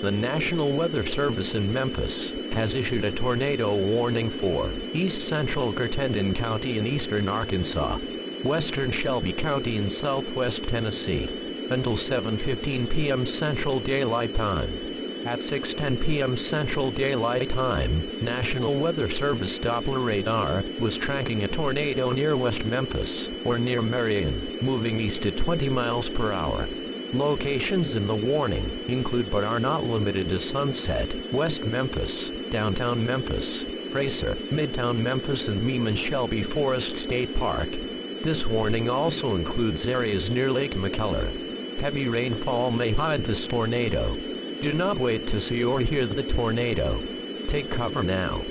The National Weather Service in Memphis has issued a tornado warning for East Central Crittenden County in eastern Arkansas, western Shelby County in southwest Tennessee, until 7:15 p.m. Central Daylight Time. At 6:10 p.m. Central Daylight Time, National Weather Service Doppler radar was tracking a tornado near West Memphis, or near Marion, moving east at 20 miles per hour. Locations in the warning include but are not limited to Sunset, West Memphis, Downtown Memphis, Fraser, Midtown Memphis and Meeman-Shelby Forest State Park. This warning also includes areas near Lake McKellar. Heavy rainfall may hide this tornado. Do not wait to see or hear the tornado. Take cover now.